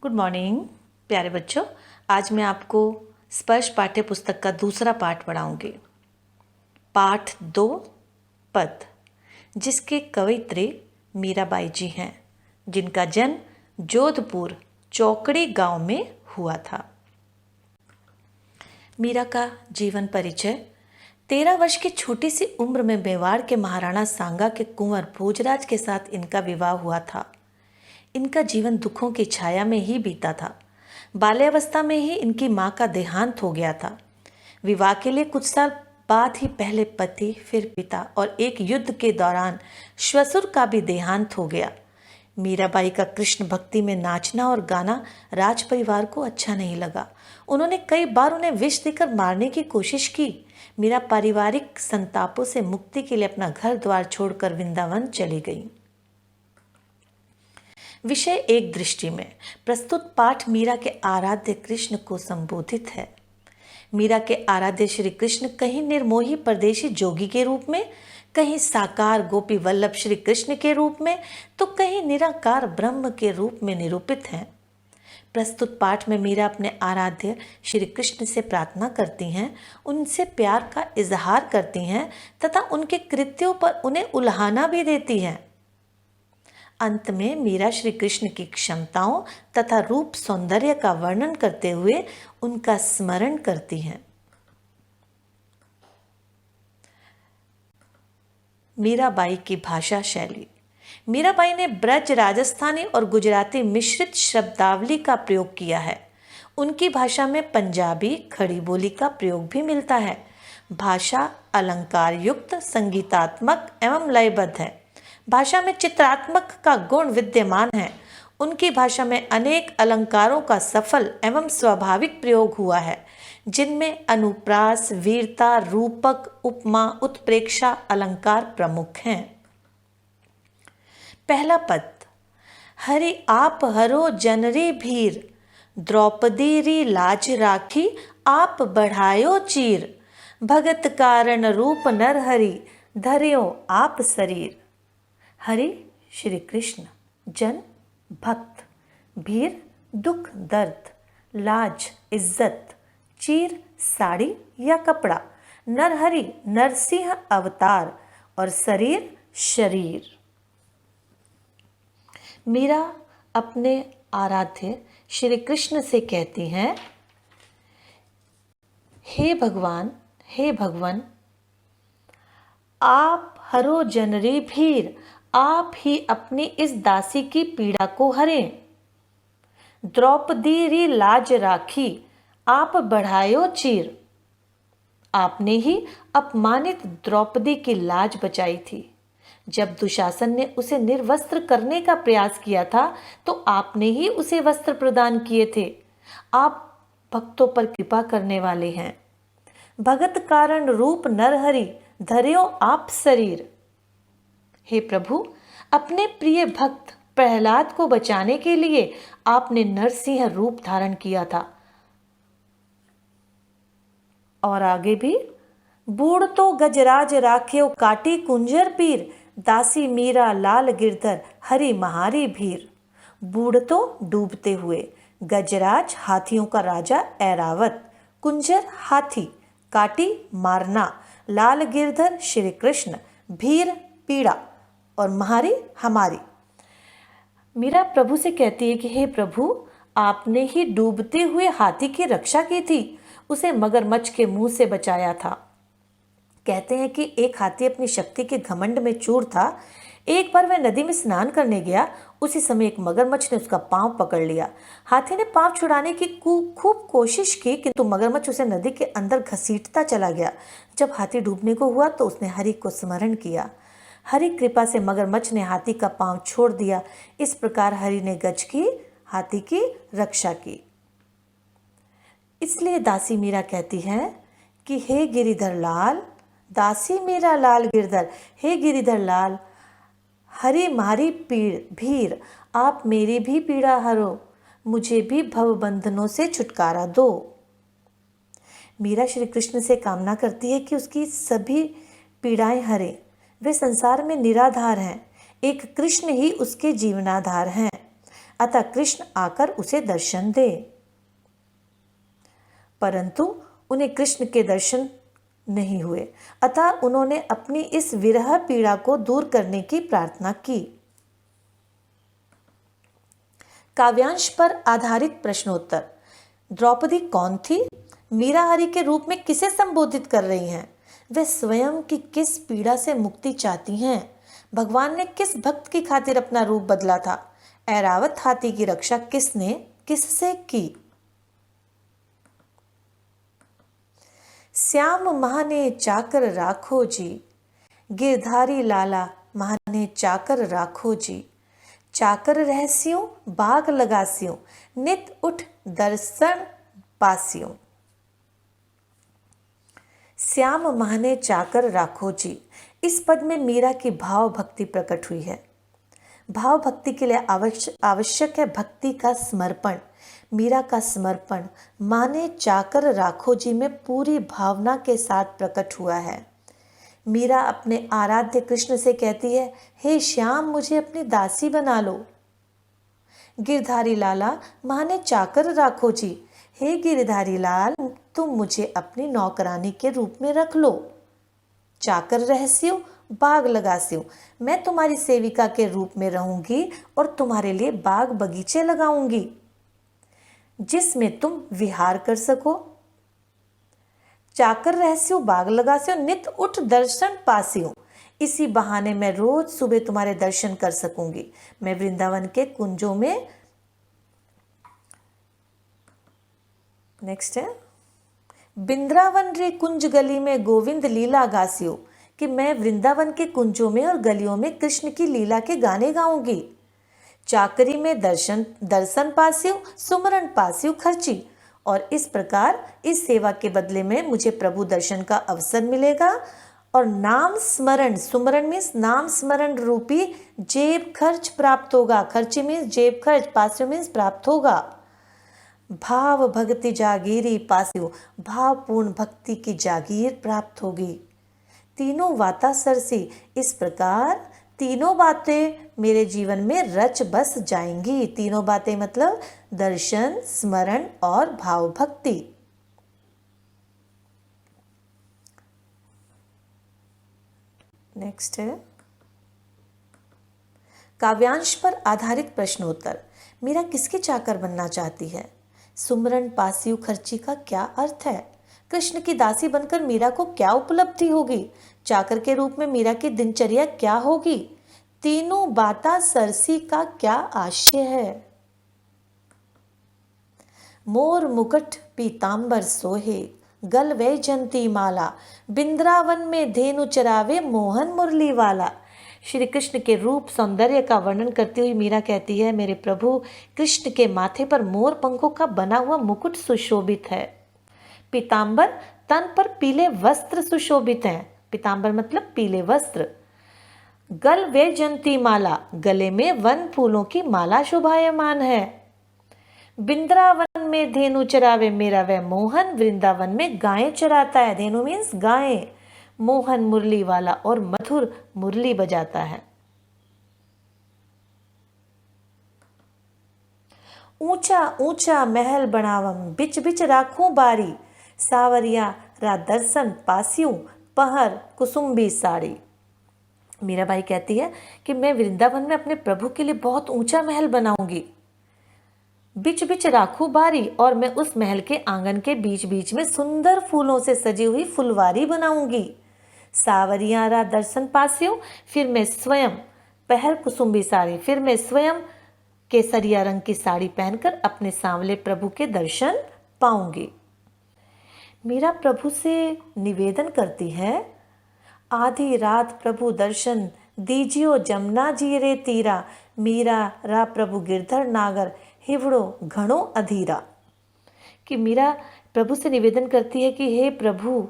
Good morning प्यारे बच्चों। आज मैं आपको स्पर्श पाठ्य पुस्तक का दूसरा पाठ पढ़ाऊंगी। पाठ 2 पद, जिसके कवयित्री मीराबाई जी हैं, जिनका जन्म जोधपुर चौकड़ी गांव में हुआ था। मीरा का जीवन परिचय। 13 वर्ष की छोटी सी उम्र में मेवाड़ के महाराणा सांगा के कुंवर भोजराज के साथ इनका विवाह हुआ था। इनका जीवन दुखों की छाया में ही बीता था। बाल्यावस्था में ही इनकी मां का देहांत हो गया था। विवाह के लिए कुछ साल बाद ही पहले पति, फिर पिता और एक युद्ध के दौरान श्वशुर का भी देहांत हो गया। मीराबाई का कृष्ण भक्ति में नाचना और गाना राज परिवार को अच्छा नहीं लगा। उन्होंने कई बार उन्हें विष देकर मारने की कोशिश की। मीरा पारिवारिक संतापों से मुक्ति के लिए अपना घर द्वार छोड़कर वृंदावन चली गई। विषय एक दृष्टि में। प्रस्तुत पाठ मीरा के आराध्य कृष्ण को संबोधित है। मीरा के आराध्य श्री कृष्ण कहीं निर्मोही परदेशी जोगी के रूप में, कहीं साकार गोपी वल्लभ श्री कृष्ण के रूप में, तो कहीं निराकार ब्रह्म के रूप में निरूपित हैं। प्रस्तुत पाठ में मीरा अपने आराध्य श्री कृष्ण से प्रार्थना करती हैं, उनसे प्यार का इजहार करती हैं तथा उनके कृत्यों पर उन्हें उल्हाना भी देती हैं। अंत में मीरा श्री कृष्ण की क्षमताओं तथा रूप सौंदर्य का वर्णन करते हुए उनका स्मरण करती हैं। मीराबाई की भाषा शैली। मीराबाई ने ब्रज, राजस्थानी और गुजराती मिश्रित शब्दावली का प्रयोग किया है। उनकी भाषा में पंजाबी खड़ी बोली का प्रयोग भी मिलता है। भाषा अलंकार युक्त, संगीतात्मक एवं लयबद्ध है। भाषा में चित्रात्मक का गुण विद्यमान है। उनकी भाषा में अनेक अलंकारों का सफल एवं स्वाभाविक प्रयोग हुआ है, जिनमें अनुप्रास, वीरता, रूपक, उपमा, उत्प्रेक्षा अलंकार प्रमुख हैं। पहला पद, हरि आप हरो जनरी भीर, द्रौपदी री लाज राखी, आप बढ़ायो चीर, भगत कारण रूप नर हरि, धर्यो आप शरीर। हरि श्री कृष्ण, जन भक्त, भीर दुख दर्द, लाज इज्जत, चीर साड़ी या कपड़ा, नरहरि नरसिंह अवतार और शरीर शरीर। मीरा अपने आराध्य श्री कृष्ण से कहती हैं, हे भगवान, हे भगवान, आप हरो जनरी भीर, आप ही अपनी इस दासी की पीड़ा को हरें। द्रौपदी री लाज राखी, आप बढ़ायो चीर, आपने ही अपमानित द्रौपदी की लाज बचाई थी। जब दुशासन ने उसे निर्वस्त्र करने का प्रयास किया था तो आपने ही उसे वस्त्र प्रदान किए थे। आप भक्तों पर कृपा करने वाले हैं। भगत कारण रूप नरहरि, धर्यो आप शरीर। हे प्रभु, अपने प्रिय भक्त प्रहलाद को बचाने के लिए आपने नरसिंह रूप धारण किया था। और आगे भी, बूढ़ तो गजराज राख्यो काटी कुंजर पीर, दासी मीरा लाल गिरधर हरि महारी भीर। बूढ़ तो डूबते हुए, गजराज हाथियों का राजा ऐरावत, कुंजर हाथी, काटी मारना, लाल गिरधर श्री कृष्ण, भीर पीड़ा और महारी हमारी। मीरा प्रभु से कहती है कि हे प्रभु, आपने ही डूबते हुए हाथी की रक्षा की थी, उसे मगरमच्छ के मुंह से बचाया था। कहते हैं कि एक हाथी अपनी शक्ति के घमंड में चूर था। एक बार वह नदी में स्नान करने गया, उसी समय एक मगरमच्छ ने उसका पांव पकड़ लिया। हाथी ने पांव छुड़ाने की खूब कोशिश की, किंतु मगरमच्छ उसे नदी के अंदर घसीटता चला गया। जब हाथी डूबने को हुआ तो उसने हरि को स्मरण किया। हरि कृपा से मगरमच्छ ने हाथी का पांव छोड़ दिया। इस प्रकार हरि ने गज की हाथी की रक्षा की। इसलिए दासी मीरा कहती है कि हे गिरिधर लाल, दासी मेरा लाल गिरधर, हे गिरिधर लाल, हरि मारी पीड़ भीर, आप मेरी भी पीड़ा हरो, मुझे भी भव बंधनों से छुटकारा दो। मीरा श्री कृष्ण से कामना करती है कि उसकी सभी पीड़ाएं हरे। वे संसार में निराधार हैं, एक कृष्ण ही उसके जीवनाधार हैं। अतः कृष्ण आकर उसे दर्शन दे। परंतु उन्हें कृष्ण के दर्शन नहीं हुए, अतः उन्होंने अपनी इस विरह पीड़ा को दूर करने की प्रार्थना की। काव्यांश पर आधारित प्रश्नोत्तर। द्रौपदी कौन थी? मीरा हरि के रूप में किसे संबोधित कर रही हैं? वे स्वयं की किस पीड़ा से मुक्ति चाहती हैं? भगवान ने किस भक्त की खातिर अपना रूप बदला था? ऐरावत हाथी की रक्षा किसने किससे की? श्याम महाने चाकर राखो जी, गिरधारी लाला महाने चाकर राखो जी। चाकर रहस्यों बाग लगास्यों, नित उठ दर्शन पास्यों। श्याम महाने चाकर राखो जी, इस पद में मीरा की भाव भक्ति प्रकट हुई है। भाव भक्ति के लिए आवश्यक है भक्ति का समर्पण। मीरा का समर्पण माने चाकर राखो जी में पूरी भावना के साथ प्रकट हुआ है। मीरा अपने आराध्य कृष्ण से कहती है, हे श्याम मुझे अपनी दासी बना लो। गिरधारी लाला माने चाकर राखो जी, हे गिरधारी लाल तुम मुझे अपनी नौकरानी के रूप में रख लो। चाकर रहस्यों बाग लगास्यों, मैं तुम्हारी सेविका के रूप में रहूंगी और तुम्हारे लिए बाग बगीचे लगाऊंगी जिसमें तुम विहार कर सको। चाकर रहस्यों बाग लगास्यों, नित उठ दर्शन पास्यों, इसी बहाने मैं रोज सुबह तुम्हारे दर्शन कर सकूंगी। मैं वृंदावन के कुंजों में, नेक्स्ट है, बिंद्रावन रे कुंज गली में गोविंद लीला गास्यो, कि मैं वृंदावन के कुंजों में और गलियों में कृष्ण की लीला के गाने गाऊंगी। चाकरी में दर्शन पास्यु, सुमरन पास्यु खर्ची, और इस प्रकार इस सेवा के बदले में मुझे प्रभु दर्शन का अवसर मिलेगा और नाम स्मरण, सुमरन मीन्स नाम स्मरण रूपी जेब खर्च प्राप्त होगा। खर्ची मीन्स जेब खर्च, पास्यु मीन्स प्राप्त होगा। भाव भक्ति जागीरी पास्यु, भावपूर्ण भक्ति की जागीर प्राप्त होगी। तीनों वाता सरसी, इस प्रकार तीनों बातें मेरे जीवन में रच बस जाएंगी। तीनों बातें मतलब दर्शन, स्मरण और भाव भक्ति। नेक्स्ट है काव्यांश पर आधारित प्रश्नोत्तर। मीरा किसके चाकर बनना चाहती है? सुमरन पास्यु खर्ची का क्या अर्थ है? कृष्ण की दासी बनकर मीरा को क्या उपलब्धि होगी? चाकर के रूप में मीरा की दिनचर्या क्या होगी? तीनों बाता सरसी का क्या आशय है? मोर मुकुट पीतांबर सोहे, गल वैजंती माला, बिंद्रावन में धेनु चरावे मोहन मुरली वाला। श्री कृष्ण के रूप सौंदर्य का वर्णन करती हुई मीरा कहती है, मेरे प्रभु कृष्ण के माथे पर मोर पंखों का बना हुआ मुकुट सुशोभित है। पीतांबर, तन पर पीले वस्त्र सुशोभित हैं। पीतांबर मतलब पीले वस्त्र। गल वैजंती माला, गले में वन फूलों की माला शोभायमान है। बिंद्रावन में धेनु चरावे, मेरा वह मोहन वृंदावन में गायें चराता है। धेनु मीन्स गायें। मोहन मुरली वाला, और मधुर मुरली बजाता है। ऊंचा ऊंचा महल बनावम, बिच बिच राखूं बारी, सावरिया रा दर्शन पास्यू, पहर कुसुम्बी साड़ी। मीराबाई कहती है कि मैं वृंदावन में अपने प्रभु के लिए बहुत ऊंचा महल बनाऊंगी। बिच बिच राखू बारी, और मैं उस महल के आंगन के बीच बीच में सुंदर फूलों से सजी हुई फुलवारी बनाऊंगी। सावरिया रा दर्शन पास्यू, फिर मैं स्वयं पहर कुसुम्बी साड़ी, फिर मैं स्वयं केसरिया रंग की साड़ी पहनकर अपने सांवले प्रभु के दर्शन पाऊंगी। मीरा प्रभु से निवेदन करती है, आधी रात प्रभु दर्शन दीजियो जमुना जी रे तीरा, मीरा रा प्रभु गिरधर नागर हिवड़ो घणो अधीरा। कि मीरा प्रभु से निवेदन करती है कि हे प्रभु,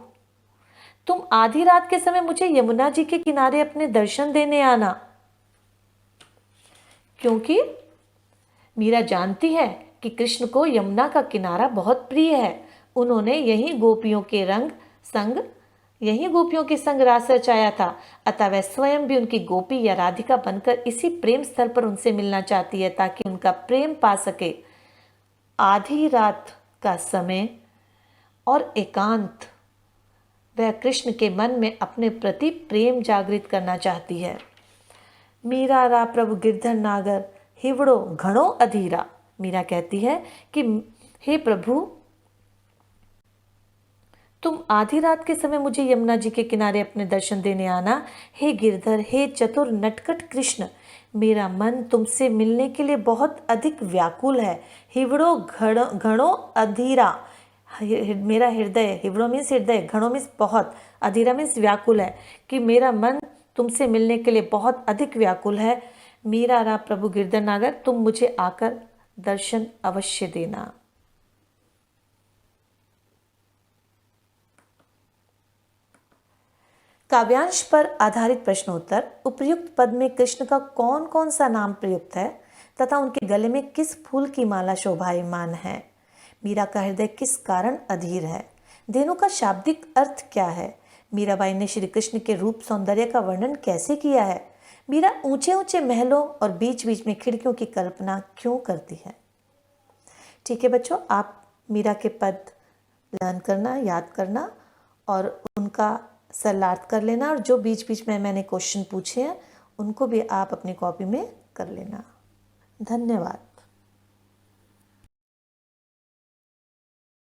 तुम आधी रात के समय मुझे यमुना जी के किनारे अपने दर्शन देने आना। क्योंकि मीरा जानती है कि कृष्ण को यमुना का किनारा बहुत प्रिय है। उन्होंने यही गोपियों के संग यही गोपियों के संग रास रचाया था, अतः वह स्वयं भी उनकी गोपी या राधिका बनकर इसी प्रेम स्थल पर उनसे मिलना चाहती है ताकि उनका प्रेम पा सके। आधी रात का समय और एकांत, वह कृष्ण के मन में अपने प्रति प्रेम जागृत करना चाहती है। मीरा रा प्रभु गिरधर नागर हिवड़ो घणो अधीरा। मीरा कहती है कि हे प्रभु, तुम आधी रात के समय मुझे यमुना जी के किनारे अपने दर्शन देने आना। हे गिरधर, हे चतुर नटखट कृष्ण, मेरा मन तुमसे मिलने के लिए बहुत अधिक व्याकुल है। हिवड़ो घणो अधीरा, मेरा हृदय, हिवड़ो मीन्स हृदय, घणो मीन्स बहुत, अधीरा मीन्स व्याकुल है, कि मेरा मन तुमसे मिलने के लिए बहुत अधिक व्याकुल है। मीरा रा प्रभु गिरधर नागर, तुम मुझे आकर दर्शन अवश्य देना। काव्यांश पर आधारित प्रश्नोत्तर। उपर्युक्त पद में कृष्ण का कौन कौन सा नाम प्रयुक्त है तथा उनके गले में किस फूल की माला शोभायमान है? मीरा का हृदय किस कारण अधीर है? धेनु का शाब्दिक अर्थ क्या है? मीराबाई ने श्री कृष्ण के रूप सौंदर्य का वर्णन कैसे किया है? मीरा ऊंचे ऊंचे महलों और बीच बीच में खिड़कियों की कल्पना क्यों करती है? ठीक है बच्चों, आप मीरा के पद लर्न करना, याद करना और उनका सरलार्थ कर लेना, और जो बीच बीच में मैंने क्वेश्चन पूछे हैं उनको भी आप अपनी कॉपी में कर लेना। धन्यवाद।